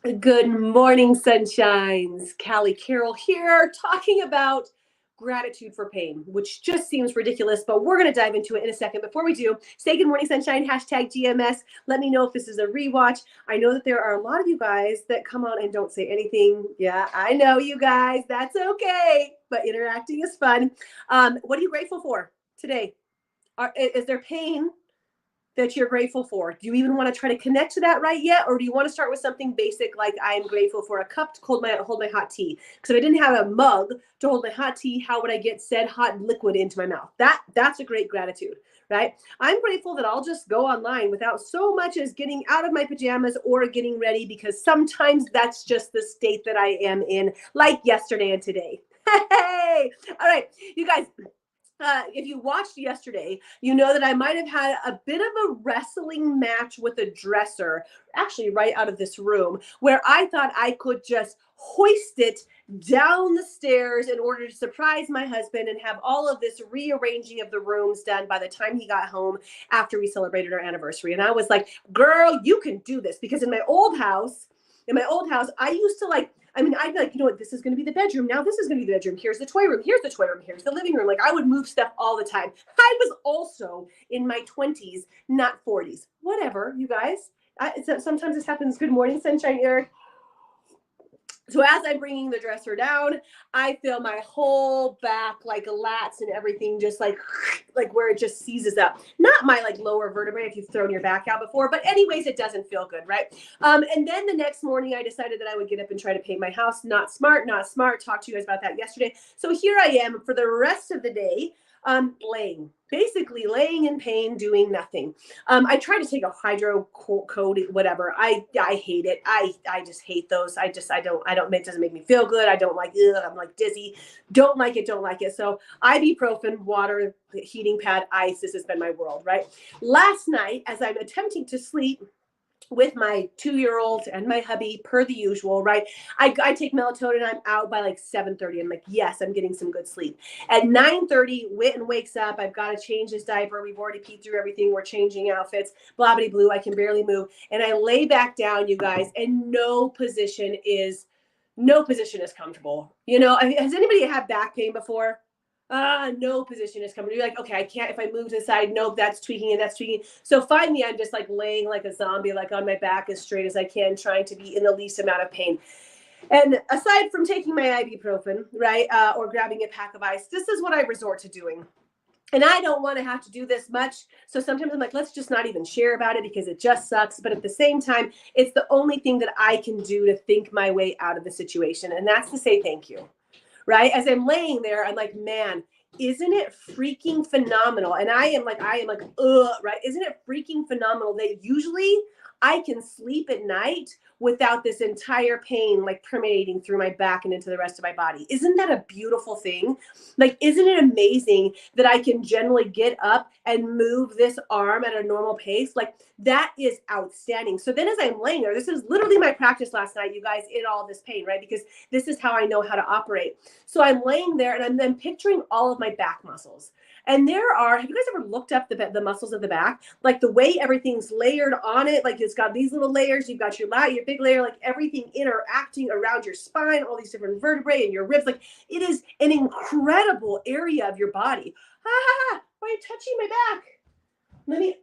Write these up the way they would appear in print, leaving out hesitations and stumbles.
Good morning, sunshines. Callie Carroll here, talking about gratitude for pain, which just seems ridiculous, but we're going to dive into it in a second. Before we do, say good morning, sunshine, hashtag GMS. Let me know if this is a rewatch. I know that there are a lot of you guys that come on and don't say anything. Yeah, I know you guys. That's okay, but interacting is fun. What are you grateful for today? Is there pain that you're grateful for? Do you even want to try to connect to that right yet? Or do you want to start with something basic like I'm grateful for a cup to hold my hot tea? Because if I didn't have a mug to hold my hot tea, how would I get said hot liquid into my mouth? That's a great gratitude, right? I'm grateful that I'll just go online without so much as getting out of my pajamas or getting ready, because sometimes that's just the state that I am in, like yesterday and today. Hey, all right, you guys, if you watched yesterday, you know that I might have had a bit of a wrestling match with a dresser, actually right out of this room, where I thought I could just hoist it down the stairs in order to surprise my husband and have all of this rearranging of the rooms done by the time he got home after we celebrated our anniversary. And I was like, girl, you can do this. Because in my old house, I used to I'd be like, you know what, this is going to be the bedroom. Now this is going to be the bedroom. Here's the toy room. Here's the toy room. Here's the living room. Like, I would move stuff all the time. I was also in my 20s, not 40s. Whatever, you guys. Sometimes this happens. Good morning, Sunshine Eric. So as I'm bringing the dresser down, I feel my whole back, like lats and everything, just like where it just seizes up. Not my like lower vertebrae if you've thrown your back out before, but anyways, it doesn't feel good, right? And then the next morning, I decided that I would get up and try to paint my house. Not smart, not smart. Talked to you guys about that yesterday. So here I am for the rest of the day, basically laying in pain, doing nothing. I try to take a hydrocodone, whatever. I hate it. I just hate those. I don't, it doesn't make me feel good. I don't like it. I'm like dizzy. Don't like it. So ibuprofen, water, heating pad, ice. This has been my world, right? Last night, as I'm attempting to sleep with my 2-year-old and my hubby, per the usual, right? I take melatonin. I'm out by like 7:30. I'm like, yes, I'm getting some good sleep. At 9:30, Witten wakes up. I've got to change his diaper. We've already peed through everything. We're changing outfits. Blah, blah, blue. I can barely move. And I lay back down, you guys, and no position is comfortable. You know, has anybody had back pain before? No position is coming. You're like, okay, I can't, if I move to the side, nope, that's tweaking and that's tweaking. So finally, I'm just like laying like a zombie, like on my back as straight as I can, trying to be in the least amount of pain. And aside from taking my ibuprofen, right, or grabbing a pack of ice, this is what I resort to doing. And I don't want to have to do this much. So sometimes I'm like, let's just not even share about it because it just sucks. But at the same time, it's the only thing that I can do to think my way out of the situation. And that's to say thank you. Right? As I'm laying there, I'm like, man, isn't it freaking phenomenal? And I am like, ugh, right? Isn't it freaking phenomenal that usually I can sleep at night without this entire pain like permeating through my back and into the rest of my body? Isn't that a beautiful thing? Like, isn't it amazing that I can generally get up and move this arm at a normal pace? Like, that is outstanding. So then as I'm laying there, this is literally my practice last night, you guys, in all this pain, right? Because this is how I know how to operate. So I'm laying there and I'm then picturing all of my back muscles. And have you guys ever looked up the muscles of the back? Like the way everything's layered on it, like it's got these little layers. You've got your big layer, like everything interacting around your spine, all these different vertebrae and your ribs. Like, it is an incredible area of your body. Why are you touching my back?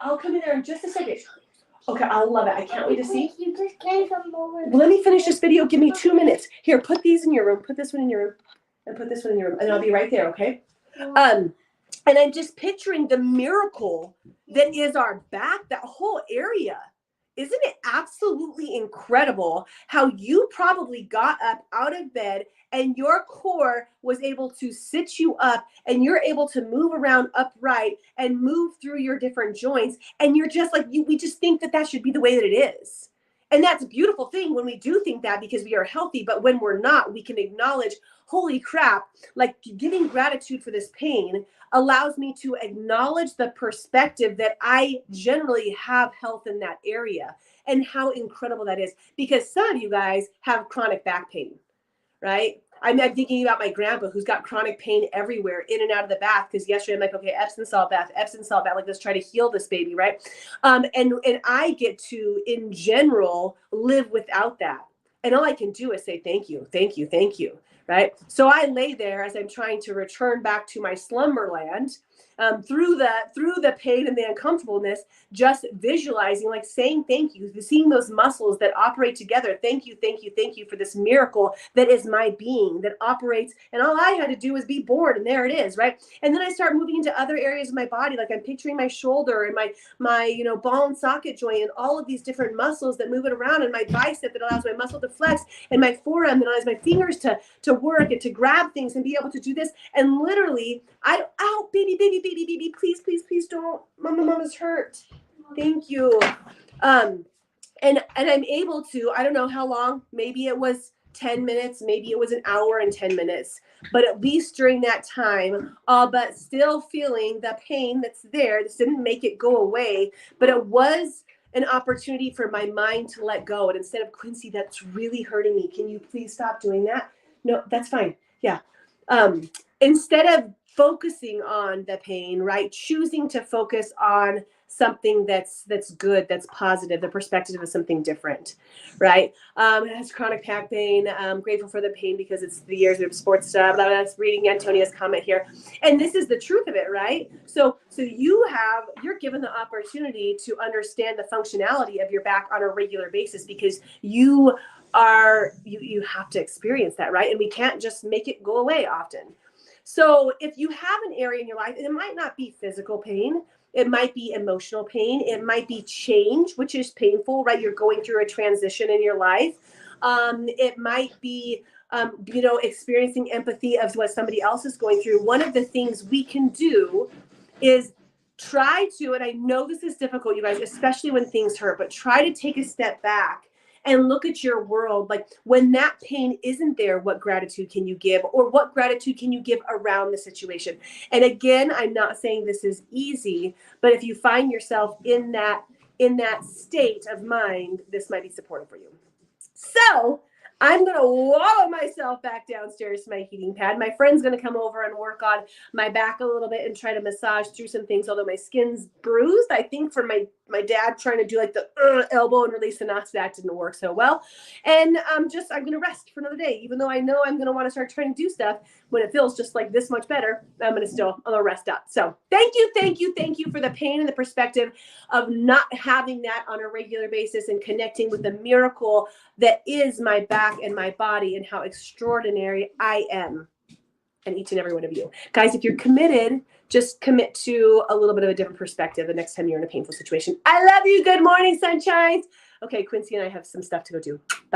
I'll come in there in just a second. Okay, I love it. I can't wait to see. You just gave them more. Let me finish this video. Give me 2 minutes. Here, put these in your room. Put this one in your room. And put this one in your room. And I'll be right there, okay? And I'm just picturing the miracle that is our back, that whole area. Isn't it absolutely incredible how you probably got up out of bed and your core was able to sit you up and you're able to move around upright and move through your different joints. And you're just like, we just think that should be the way that it is. And that's a beautiful thing when we do think that, because we are healthy. But when we're not, we can acknowledge, holy crap, like giving gratitude for this pain allows me to acknowledge the perspective that I generally have health in that area and how incredible that is. Because some of you guys have chronic back pain, right? I'm thinking about my grandpa who's got chronic pain everywhere, in and out of the bath. Because yesterday I'm like, okay, Epsom salt bath. Like, let's try to heal this baby, right? And I get to, in general, live without that. And all I can do is say, thank you, thank you, thank you. Right. So I lay there as I'm trying to return back to my slumberland, through the pain and the uncomfortableness, just visualizing, like saying thank you, seeing those muscles that operate together. Thank you, thank you, thank you for this miracle that is my being, that operates. And all I had to do was be born, and there it is, right? And then I start moving into other areas of my body, like I'm picturing my shoulder and my ball and socket joint, and all of these different muscles that move it around, and my bicep that allows my muscle to flex, and my forearm that allows my fingers to work and to grab things and be able to do this. And literally, baby, please don't. Mama's hurt. Thank you. And I'm able to, I don't know how long, maybe it was 10 minutes, maybe it was an hour and 10 minutes, but at least during that time, but still feeling the pain that's there. This didn't make it go away, but it was an opportunity for my mind to let go. And instead of, Quincy, that's really hurting me, can you please stop doing that? No, that's fine. Yeah. Instead of focusing on the pain, right? Choosing to focus on something that's good, that's positive, the perspective of something different, right? It has chronic back pain. I'm grateful for the pain because it's the years of sports stuff. That's reading Antonia's comment here. And this is the truth of it, right? So you're given the opportunity to understand the functionality of your back on a regular basis, because you have to experience that, right? And we can't just make it go away often. So if you have an area in your life, and it might not be physical pain, it might be emotional pain, it might be change, which is painful, right? You're going through a transition in your life. It might be, experiencing empathy of what somebody else is going through. One of the things we can do is try to, and I know this is difficult, you guys, especially when things hurt, but try to take a step back and look at your world. Like when that pain isn't there, what gratitude can you give, or what gratitude can you give around the situation? And again, I'm not saying this is easy, but if you find yourself in that state of mind, this might be supportive for you. So I'm going to wallow myself back downstairs to my heating pad. My friend's going to come over and work on my back a little bit and try to massage through some things, although my skin's bruised, I think, from my dad trying to do like the elbow and release the knots. That didn't work so well. And I'm going to rest for another day, even though I know I'm going to want to start trying to do stuff when it feels just like this much better. I'm going to rest up. So thank you for the pain and the perspective of not having that on a regular basis, and connecting with the miracle that is my back and my body, and how extraordinary I am. And each and every one of you guys, if you're committed, just commit to a little bit of a different perspective the next time you're in a painful situation. I love you. Good morning, sunshines. Okay, Quincy and I have some stuff to go do. Bye.